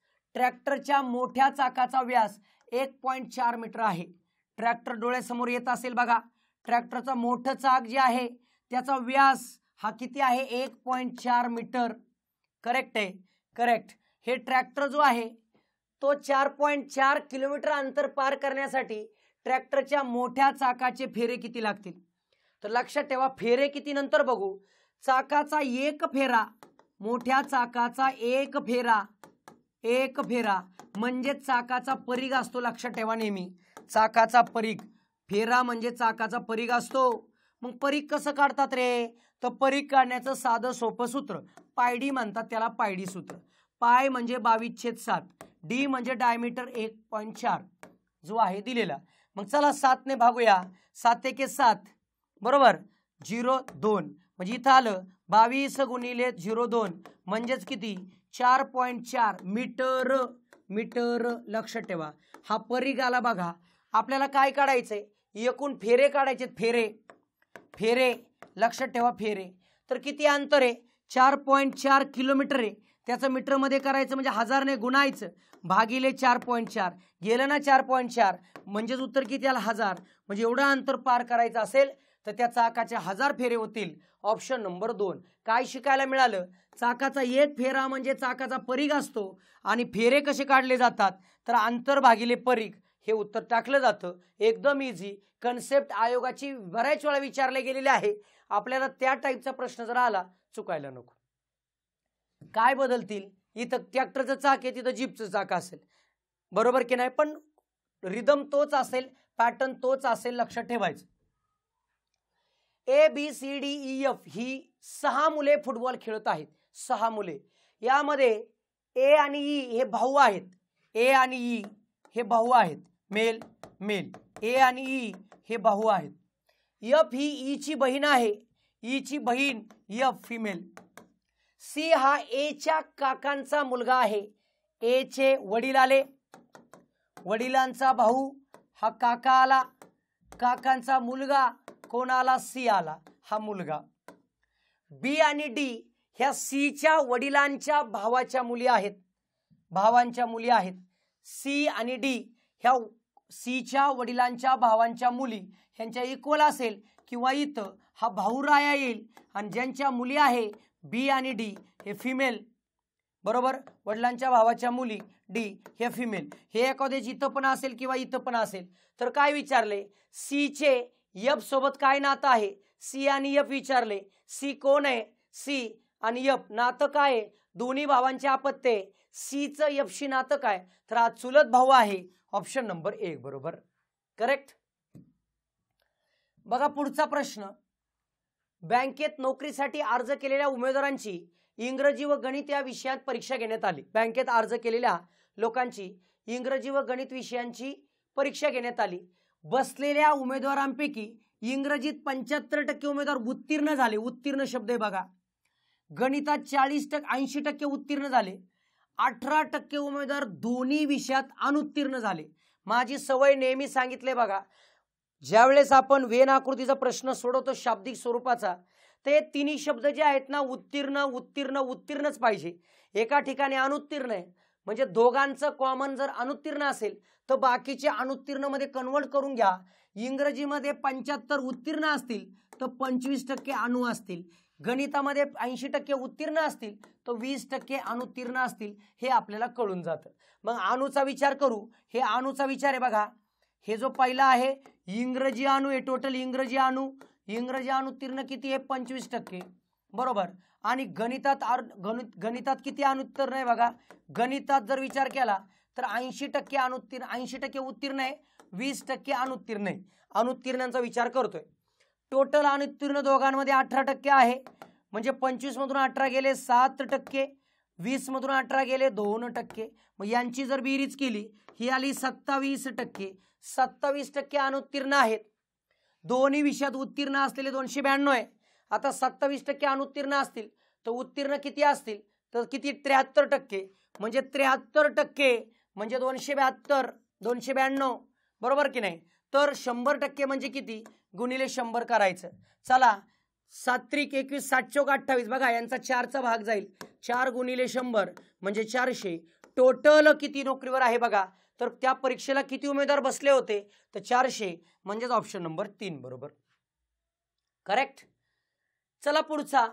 1.4 मीटर आहे. ट्रॅक्टर डोळ्यासमोर येत असेल बघा. ट्रॅक्टरचा मोठं चाक जे आहे त्याचा व्यास हा किती आहे 1.4 मीटर. करेक्ट आहे करेक्ट. हे ट्रॅक्टर जो आहे तो 4.4 किलोमीटर अंतर पार करण्यासाठी ट्रॅक्टरच्या मोठ्या चाकाचे फेरे किती लागतील? तर लक्षात ठेवा, फेरे किती नंतर बघू. चाकाचा एक फेरा, मोठ्या चाकाचा एक फेरा म्हणजे चाकाचा परिघ असतो. लक्षात ठेवा नेहमी, चाकाचा परिघ, फेरा म्हणजे चाकाचा परिघ असतो. मग परिघ कसं काढतात रे? तर परिघ काढण्याचं साधं सोपं सूत्र, पायडी म्हणतात त्याला, पायडी सूत्र. पाय म्हणजे 22/7, डी म्हणजे डायमीटर 1.4 जो आहे दिलेला. मग चला 7 ने भागूया. 7 एके 7 बरोबर 0.2 म्हणजे इथं आलं 22 गुणिले 0.2 म्हणजेच किती? 4.4 मीटर. लक्षात ठेवा, हा परिघ आला बघा. आपल्याला काय काढायचंय? एकूण फेरे काढायचे. फेरे लक्षात ठेवा, फेरे. तर किती अंतर आहे? 4.4 किलोमीटर आहे. त्याचं मीटरमध्ये करायचं म्हणजे 1000 ने गुणायचं, भागिले 4.4 गेलं ना. 4.4 म्हणजेच उत्तर किती आलं? 1000. म्हणजे एवढं अंतर पार करायचं असेल तर त्या चाकाचे 1000 फेरे होतील. Option number 2. काय शिकायला मिळालं? चाकाचा एक फेरा म्हणजे चाकाचा परिघ असतो आणि फेरे कसे काढले जातात? तर अंतर भागिले परिघ हे उत्तर टाकलं जातं. एकदम इझी कन्सेप्ट. आयोगाची बऱ्याच वेळा विचारले गेलेले आहे. आपल्याला त्या टाईपचा प्रश्न जर आला चुकायला नको. काय बदलतील? इथं ट्रॅक्टरचं चाक आहे, तिथं जीपचं चाक असेल, बरोबर की नाही? पण रिदम तोच असेल, पॅटर्न तोच असेल. लक्षात ठेवायचं. ABCDEF ही 6 मुले फुटबॉल खेळत आहेत. 6 मुले. यामध्ये ए आणि ई हे भाऊ आहेत. ए आणि ई हे भाऊ आहेत, मेल. ए आणि ई हे भाऊ आहेत. एफ ही ईची बहीण आहे. ईची बहीण एफ फिमेल. सी हा एच्या काकांचा मुलगा आहे. एचे वडील आले, वडिलांचा भाऊ हा काका आला, काकांचा मुलगा कोण आला? सी आला, हा मुलगा. बी आणि डी ह्या सीच्या वडिलांच्या भावाच्या मुली आहेत. सी आणि डी ह्या सीच्या वडिलांच्या भावांच्या मुली ह्यांच्या इक्वल असेल किंवा इथं हा भाऊ राया येईल आणि ज्यांच्या मुली आहे बी आणि डी हे फिमेल, बरोबर. वडिलांच्या भावाच्या मुली डी हे फिमेल. हे एखाद्याच इथं पण असेल किंवा इथं पण असेल. तर काय विचारले? सी चे एफ सोबत काय नातं आहे? सी आणि एफ विचारले. सी कोण आहे? सी आणि एफ नातं काय आहे? दोन्ही भावांचे अपत्य. सीचं एफशी नातं काय? तर हा चुलत भाऊ आहे. ऑप्शन नंबर 1 बरोबर, करेक्ट. बघा पुढचा प्रश्न. बँकेत नोकरीसाठी अर्ज केलेल्या उमेदवारांची इंग्रजी व गणित या विषयात परीक्षा घेण्यात आली. बँकेत अर्ज केलेल्या लोकांची इंग्रजी व गणित विषयांची परीक्षा घेण्यात आली. बसलेल्या उमेदवारांपैकी इंग्रजीत 75% उमेदवार उत्तीर्ण झाले. उत्तीर्ण शब्द आहे बघा. गणितात 80% उत्तीर्ण झाले. 18% उमेदवार दोन्ही विषयात अनुत्तीर्ण झाले. माझी सवय नेहमी सांगितले बघा, ज्यावेळेस आपण वेन आकृतीचा प्रश्न सोडवतो शाब्दिक स्वरूपाचा, ते तिन्ही शब्द जे आहेत ना, उत्तीर्णच पाहिजे. एका ठिकाणी अनुत्तीर्ण आहे म्हणजे दोघांचं कॉमन जर अनुत्तीर्ण असेल तर बाकीचे अनुत्तीर्ण मध्ये कन्वर्ट करून घ्या. इंग्रजीमध्ये 75 उत्तीर्ण असतील तर 25% अणु असतील. गणितामध्ये 80% उत्तीर्ण असतील तर 20% अनुत्तीर्ण असतील. हे आपल्याला कळून जातं. मग अणूचा विचार करू. हे अणूचा विचार आहे बघा. हे जो पहिला आहे इंग्रजी अणू आहे. टोटल इंग्रजी अनुत्तीर्ण किती आहे? 25%, बरोबर. आणि गणितात किती अनुत्तीर्ण आहे बघा. गणितात जर विचार केला तर 80% अनुत्तीर्ण, 80% उत्तीर्ण आहे, 20% अनुत्तीर्ण आहे. अनुत्तीर्णांचा विचार करतोय. टोटल अनुत्तीर्ण दोघांमध्ये 18% आहे. म्हणजे 25 मधून 18 गेले 7%, 20 मधून 18 गेले 2%. मग यांची जर बेरीज केली ही आली 27%. 27% अनुत्तीर्ण आहेत. दोन्ही विषयात उत्तीर्ण असलेले 292 आहे. आता 27% अनुत्तीर्ण असतील तर उत्तीर्ण किती असतील? तर किती? 73%. म्हणजे 73% म्हणजे 272, 292, बरोबर की नाही? तर 100% म्हणजे किती? गुणिले 100 करायचं. चला 7 त्रिक 21, 7 चौक 28 बघा, यांचा 4चा भाग जाईल. 4 गुणिले 100 म्हणजे 400. टोटल किती नोकरीवर आहे बघा. तर त्या परीक्षेला किती उमेदवार बसले होते? तर 400 म्हणजेच ऑप्शन नंबर 3 बरोबर, करेक्ट. चला पुढचा.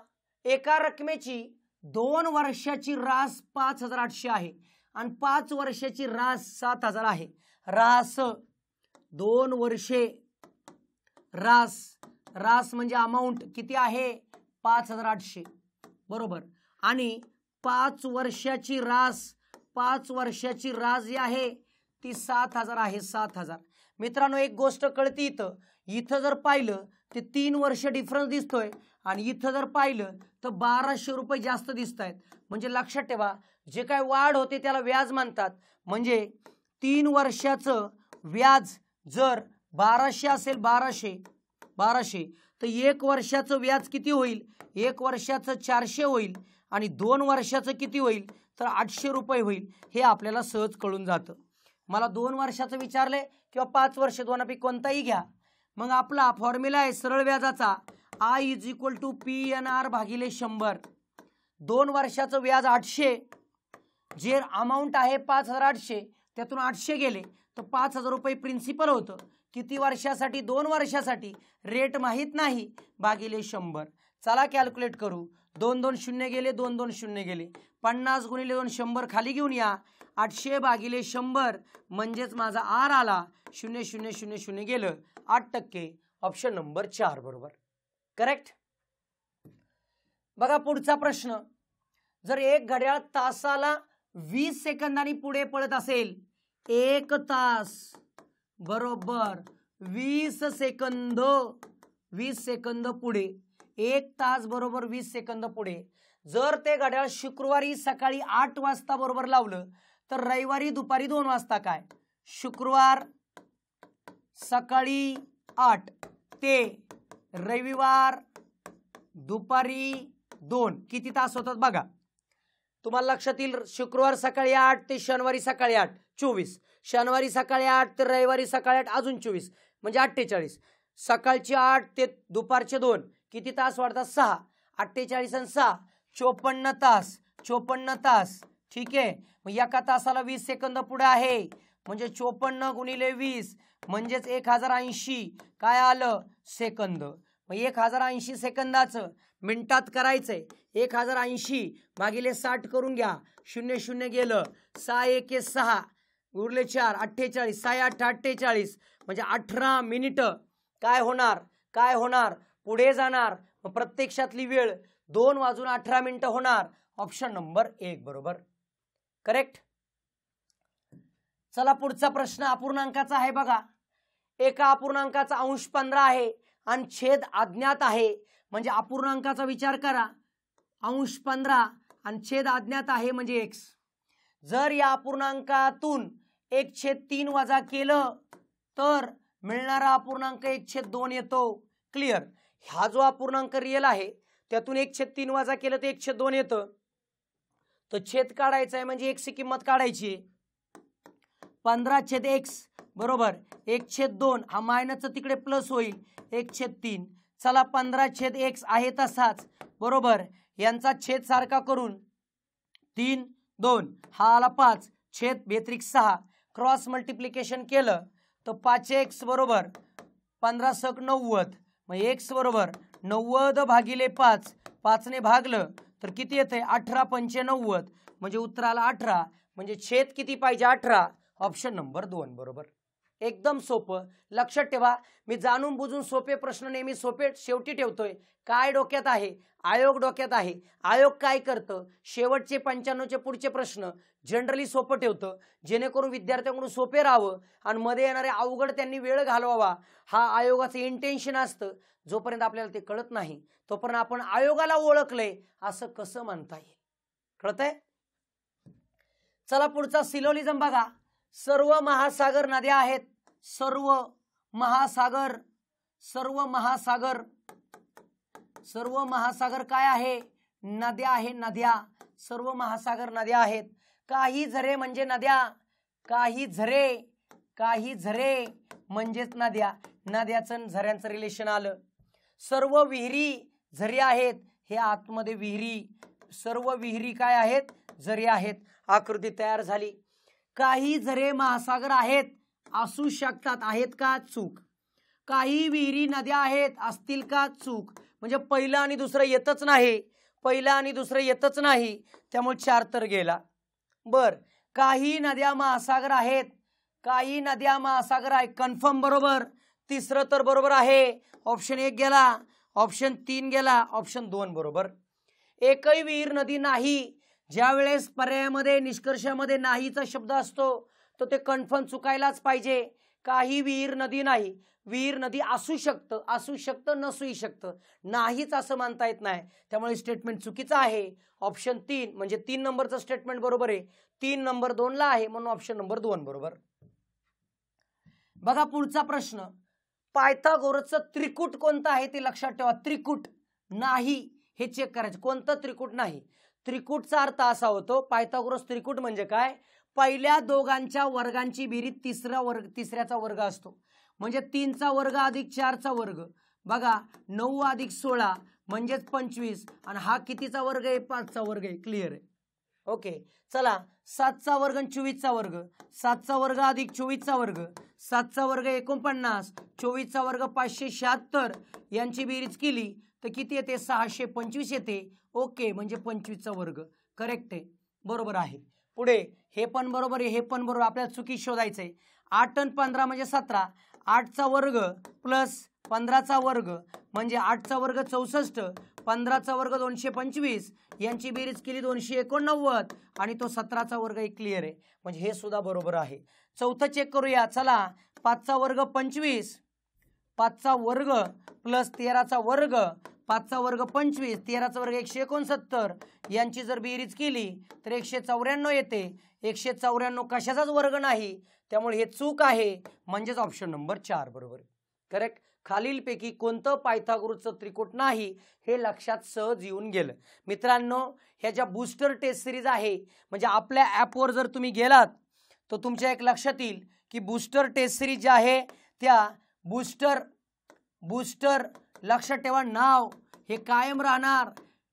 एका रकमेची 2 वर्षाची रास 5800 आहे आणि 5 वर्षाची रास 7000 आहे. रास 2 वर्षे रास, रास म्हणजे अमाऊंट किती आहे 5800 बरोबर, आणि 5 वर्षाची रास, 5 वर्षाची रास जी आहे ती 7000 आहे 7000. मित्रांनो एक गोष्ट कळती, इथं जर पाहिलं ते 3 वर्ष डिफरन्स दिसतोय आणि इथं जर पाहिलं तर 1200 रुपये जास्त दिसत आहेत. म्हणजे लक्षात ठेवा जे काय वाढ होते त्याला व्याज म्हणतात. म्हणजे 3 वर्षाचं व्याज जर 1200 असेल, 1200 तर 1 वर्षाचं व्याज किती होईल, 1 वर्षाचं 400 होईल आणि 2 वर्षाचं किती होईल तर 800 रुपये होईल. हे आपल्याला सहज कळून जातं. मला 2 वर्षाचं विचारले किंवा 5 वर्ष, दोनापैकी कोणताही घ्या. मग आपला फॉर्म्युला आहे सरळ व्याजाचा I = PNR भागिले 100. 2 वर्षाचं व्याज 800, जे अमाऊंट आहे 5800 त्यातून 800 गेले तर 5000 रुपये प्रिन्सिपल होतं. किती वर्षासाठी, 2 वर्षासाठी, रेट माहीत नाही, भागिले 100. चला कॅल्क्युलेट करू. 2 2 0 गेले, 2 2 0 गेले, 50 गुणिले 2 100 खाली घेऊन या, 800 भागिले 100 म्हणजेच माझा R आला 0 0 0 0 गेलं 8%. ऑप्शन नंबर 4 बरोबर, करेक्ट. बघा पुढचा प्रश्न. जर एक घड्याळ तासाला 20 सेकंदांनी पुढे पळत असेल, 1 तास बरोबर 20 सेकंद, 20 सेकंद पुढे, 1 तास बरोबर 20 सेकंद पुढे. जर ते घड्याळ शुक्रवारी सकाळी 8 वाजता बरोबर लावलं तर रविवारी दुपारी 2 वाजता काय? शुक्रवार सकाळी 8 ते रविवार दुपारी 2 किती तास होतात बघा. तुम्हाला लक्षात येईल, शुक्रवार सकाळी 8 ते शनिवारी सकाळी 8 24, शनिवारी सकाळी 8 ते रविवारी सकाळी 8 अजून 24 म्हणजे 48. सकाळचे 8 ते दुपारचे 2 किती तास वाढतात 6, 48 आणि 6 54 तास, 54 तास. ठीक आहे. मग एका तासाला 20 सेकंद पुढे आहे म्हणजे 54 गुणिले 20 म्हणजेच 1080 काय आलं सेकंद. मग 1080 सेकंदाचं मिनिटात करायचंय. 1080 भागिले 60 करून घ्या, 0 0 गेलं, 6 1 6 उरले 4 48, 6 8 48 म्हणजे 18 मिनिटं काय होणार पुढे जाणार. मग प्रत्यक्षातली वेळ 2 वाजून 18 मिनिटं होणार. ऑप्शन नंबर 1 बरोबर, करेक्ट. चला पुढचा प्रश्न अपूर्णांकाचा आहे बघा. एका अपूर्णांकाचा अंश 15 आहे आणि छेद अज्ञात आहे. म्हणजे अपूर्णांकाचा विचार करा, अंश 15 आणि छेद अज्ञात आहे म्हणजे x. जर या अपूर्णांकातून 1/3 वजा केलं तर मिळणारा अपूर्णांक 1/2 येतो. क्लिअर. हा जो अपूर्णांक रिअल आहे त्यातून 1/3 वजा केलं तर 1/2 येतं. तो छेद काढायचा आहे म्हणजे x ची किंमत काढायची. 15/x बरोबर 1/2, हा मायनसचा तिकडे प्लस होईल 1/3. चला 15/x आहे तसाच बरोबर, यांचा छेद सारखा करून 3 2 हा आला 5 छेद बेत्रिक 6 क्रॉस मल्टिप्लिकेशन केलं तर 5x बरोबर 15 × 90. मग x बरोबर 90 भागिले 5, 5 ने भागलं तर किती येते 18 पंचे 90 म्हणजे उत्तर आला 18. म्हणजे छेद किती पाहिजे 18. ऑप्शन नंबर 2 बरोबर. एकदम सोपं. लक्षात ठेवा, मी जाणून बुजून सोपे प्रश्न नेहमी सोपे शेवटी ठेवतोय. काय डोक्यात आहे, आयोग डोक्यात आहे. आयोग काय करतं, शेवटचे 95चे पुढचे प्रश्न जनरली सोपं ठेवतं जेणेकरून विद्यार्थ्यांकडून सोपे राहावं आणि मध्ये येणारे अवघड त्यांनी वेळ घालवावा. हा आयोगाचं इंटेन्शन असतं. जोपर्यंत आपल्याला ते कळत नाही तोपर्यंत आपण आयोगाला ओळखलंय असं कसं म्हणता येईल. कळतंय. चला पुढचा सिलोलिझम बघा. सर्व महासागर नद्या आहेत. सर्व महासागर काय आहे नद्या आहे. नद्या सर्व महासागर नद्या आहेत. काही झरे म्हणजे नद्या, काही झरे म्हणजेच नद्या. नद्याचं झऱ्यांचं रिलेशन आलं. सर्व विहिरी झरे आहेत, हे आतमध्ये विहिरी. सर्व विहिरी काय आहेत झरे आहेत. आकृती तयार झाली. काही झरे महासागर आहेत असू शकतात, आहेत का चूक. काही विहिरी नद्या आहेत असतील का चूक. म्हणजे पहिलं आणि दुसरं येतच नाही, त्यामुळे 4 तर गेला. बर. काही नद्या महासागर आहेत काही नद्या महासागर आहे, कन्फर्म बरोबर. तिसरं तर बरोबर आहे. ऑप्शन 1 गेला, ऑप्शन 3 गेला, ऑप्शन 2 बरोबर. एकही विहीर नदी नाही. ज्या वेळेस पर्यायामध्ये निष्कर्षामध्ये नाहीचा शब्द असतो तो ते कन्फर्म चुकायलाच पाहिजे. काही विहीर नदी नाही. विहीर नदी असू शकतं नसूही शकतं, नाहीच असं मानता येत नाही. त्यामुळे स्टेटमेंट चुकीचं आहे. ऑप्शन 3 म्हणजे 3 नंबरचं स्टेटमेंट बरोबर आहे. 3 नंबर 2 ला आहे म्हणून ऑप्शन नंबर 2 बरोबर. बघा पुढचा प्रश्न. पायथागोरसचं त्रिकूट कोणतं आहे ते लक्षात ठेवा. त्रिकूट नाही हे चेक करायचं. कोणतं त्रिकूट नाही. त्रिकूटचा अर्थ असा होतो, पायथागोरस त्रिकूट म्हणजे काय, पहिल्या दोघांच्या वर्गांची बेरीज तिसऱ्याचा वर्ग असतो. म्हणजे 3चा वर्ग अधिक 4चा वर्ग. बघा 9 अधिक 16 म्हणजेच 25 आणि हा कितीचा वर्ग आहे, 5चा वर्ग आहे. क्लिअर आहे. ओके चला 7चा वर्ग आणि 24चा वर्ग. 7चा वर्ग अधिक 24चा वर्ग. 7चा वर्ग 49, 24चा वर्ग 576. यांची बेरीज केली तर किती येते, 625 येते. ओके म्हणजे 25चा वर्ग करेक्ट आहे, बरोबर आहे. पुढे हे पण बरोबर आहे, हे पण बरोबर. आपल्याला चुकी शोधायचं आहे. 8 आणि 15 म्हणजे 17. 8चा वर्ग प्लस 15चा वर्ग म्हणजे 8चा वर्ग 64, 15चा वर्ग 225. यांची बेरीज केली 289 आणि तो 17चा वर्ग एक. क्लिअर आहे म्हणजे हे सुद्धा बरोबर आहे. चौथं चेक करूया. चला 5चा वर्ग 25, 5चा वर्ग प्लस 13चा वर्ग, 5चा वर्ग 25, 13चा वर्ग 169. यांची जर बेरीज केली तर 194 येते. 194 कशाचाच वर्ग नाही, त्यामुळे हे चूक आहे म्हणजेच ऑप्शन नंबर 4 बरोबर. करेक्ट. खालीलपैकी कोणतं पायथागोरसचं त्रिकूट नाही हे लक्षात सहज येऊन गेलं. मित्रांनो ह्या ज्या बूस्टर टेस्ट सिरीज आहे, म्हणजे आपल्या ॲपवर जर तुम्ही गेलात तर तुमच्या एक लक्षात येईल की बूस्टर टेस्ट सिरीज ज्या आहे त्या बूस्टर लक्षात ठेवा, नाव हे कायम राहणार.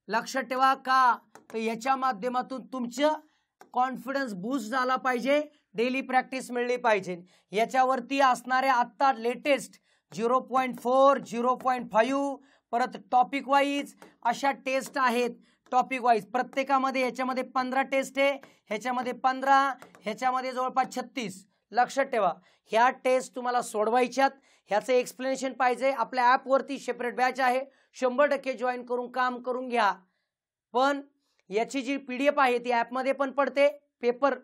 लक्षात ठेवा का, तर याच्या माध्यमातून तुमचं कॉन्फिडन्स बूस्ट झाला पाहिजे, डेली प्रॅक्टिस मिळली पाहिजे. याच्यावरती असणारे आत्ता लेटेस्ट 0.4, 0.5 परत टॉपिक वाईज अशा टेस्ट आहेत. टॉपिक वाईज प्रत्येकामध्ये याच्यामध्ये 15 टेस्ट आहे, ह्याच्यामध्ये 15, ह्याच्यामध्ये जवळपास 36. लक्षात ठेवा ह्या टेस्ट तुम्हाला सोडवायच्यात. ह्याचं एक्सप्लेनेशन पाहिजे, आपल्या ॲपवरती सेपरेट बॅच आहे, 100% जॉईन करून काम करून घ्या. पण याची जी PDF आहे ती ॲपमध्ये पण पडते पेपर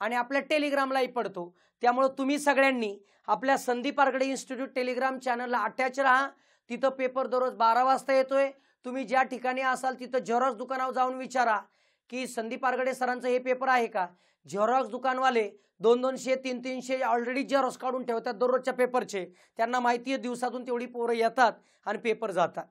आणि आपल्या टेलिग्रामलाही पडतो. त्यामुळे तुम्ही सगळ्यांनी आपल्या संदीप आरगडे इन्स्टिट्यूट टेलिग्राम चॅनलला अटॅच राहा. तिथं पेपर दररोज 12 वाजता येतोय. तुम्ही ज्या ठिकाणी असाल तिथं झेरॉक्स दुकानावर जाऊन विचारा की संदीप आरगडे सरांचं हे पेपर आहे का. झेरॉक्स दुकानवाले 200, 300 ऑलरेडी झेरॉक्स काढून ठेवतात दररोजच्या पेपरचे. त्यांना माहिती आहे दिवसातून तेवढी पोरं येतात आणि पेपर जातात.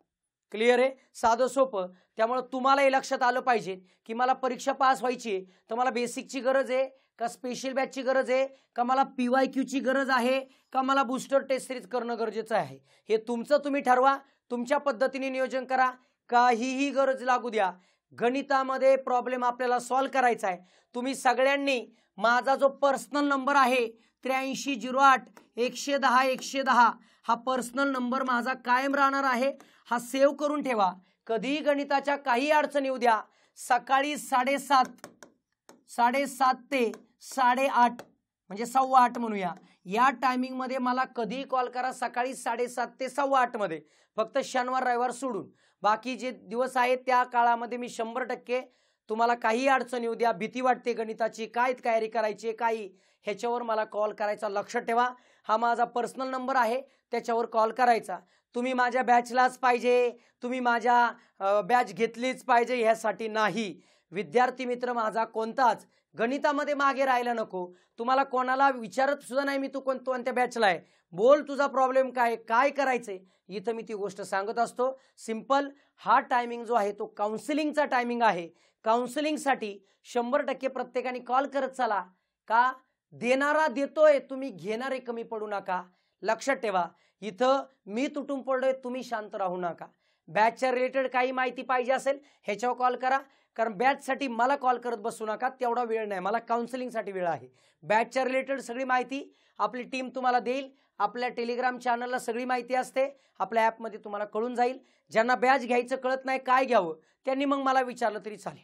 क्लिअर आहे, साधं सोपं. त्यामुळे तुम्हाला हे लक्षात आलं पाहिजे की मला परीक्षा पास व्हायची तर मला बेसिकची गरज आहे का स्पेशल बॅचची गरज आहे का मला PYQची गरज आहे का मला बूस्टर टेस्ट सिरीज करणं गरजेचं आहे. हे तुमचं तुम्ही ठरवा, तुमच्या पद्धतीने नियोजन करा. काहीही गरज लागू द्या, गणितामध्ये प्रॉब्लेम आपल्याला सॉल्व करायचा आहे. तुम्ही सगळ्यांनी माझा जो पर्सनल नंबर आहे 8308 110 110 हा पर्सनल नंबर माझा कायम राहणार आहे. हा सेव्ह करून ठेवा. कधीही गणिताच्या काही अडचणी येऊ द्या, सकाळी 7:30 ते 8:30 म्हणजे 7:15 म्हणूया, या टायमिंगमध्ये मला कधीही कॉल करा. सकाळी 7:30 ते 7:15 मध्ये, फक्त शनिवार रविवार सोडून. बाकी जे दिवस आहेत त्या काळामध्ये मी 100% तुम्हाला काही अडचण येऊ द्या, भीती वाटते गणिताची, काय तयारी करायची काही, ह्याच्यावर मला कॉल करायचा. लक्षात ठेवा हा माझा पर्सनल नंबर आहे, त्याच्यावर कॉल करायचा. तुम्ही माझ्या बॅचलाच पाहिजे, तुम्ही माझ्या बॅच घेतलीच पाहिजे ह्यासाठी नाही. विद्यार्थी मित्र माझा कोणताच गणितामध्ये मागे राहायला नको. तुम्हाला कोणाला विचारत सुद्धा नाही मी तू कोणत्या बॅचला आहे, बोल तुझा प्रॉब्लेम काय करायचंय, इथं मी ती गोष्ट सांगत असतो. सिंपल. हा टायमिंग जो आहे तो काउन्सिलिंगचा टायमिंग आहे. काउन्सिलिंगसाठी 100% प्रत्येकाने कॉल करत चला. का देणारा देतोय, तुम्ही घेणारे कमी पडू नका. लक्षात ठेवा इथं मी तुटून पडलोय, तुम्ही शांत राहू नका. बॅचच्या रिलेटेड काही माहिती पाहिजे असेल ह्याच्यावर कॉल करा, कारण बॅचसाठी मला कॉल करत बसू नका, तेवढा वेळ नाही मला, काउन्सिलिंगसाठी वेळ आहे. बॅचच्या रिलेटेड सगळी माहिती आपली टीम तुम्हाला देईल. आपल्या टेलिग्राम चॅनलला सगळी माहिती असते, आपल्या ॲपमध्ये तुम्हाला कळून जाईल. ज्यांना बॅच घ्यायचं कळत नाही काय घ्यावं त्यांनी मग मला विचारलं तरी चालेल.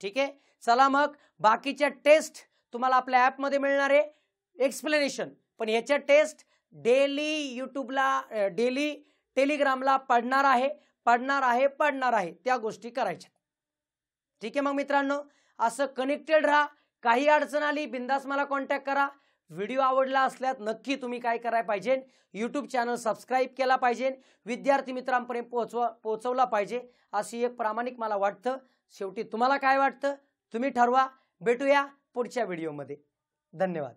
ठीक आहे, चला मग बाकीच्या टेस्ट तुम्हाला आपल्या ॲपमध्ये मिळणार आहे. एक्सप्लेनेशन. पण ह्याच्या टेस्ट डेली यूट्यूबला डेली टेलिग्रामला पडणार आहे त्या गोष्टी करायच्या. ठीक आहे मग मित्रांनो, असं कनेक्टेड राहा. काही अडचण आली बिंदास मला कॉन्टॅक्ट करा. व्हिडिओ आवडला असल्यास नक्की तुम्ही काय करायला पाहिजे, यूट्यूब चॅनल सबस्क्राईब केला पाहिजे, विद्यार्थी मित्रांपर्यंत पोहोचवला पाहिजे, अशी एक प्रामाणिक मला वाटतं. शेवटी तुम्हाला काय वाटतं तुम्ही ठरवा. भेटूया पुढच्या व्हिडिओमध्ये. धन्यवाद.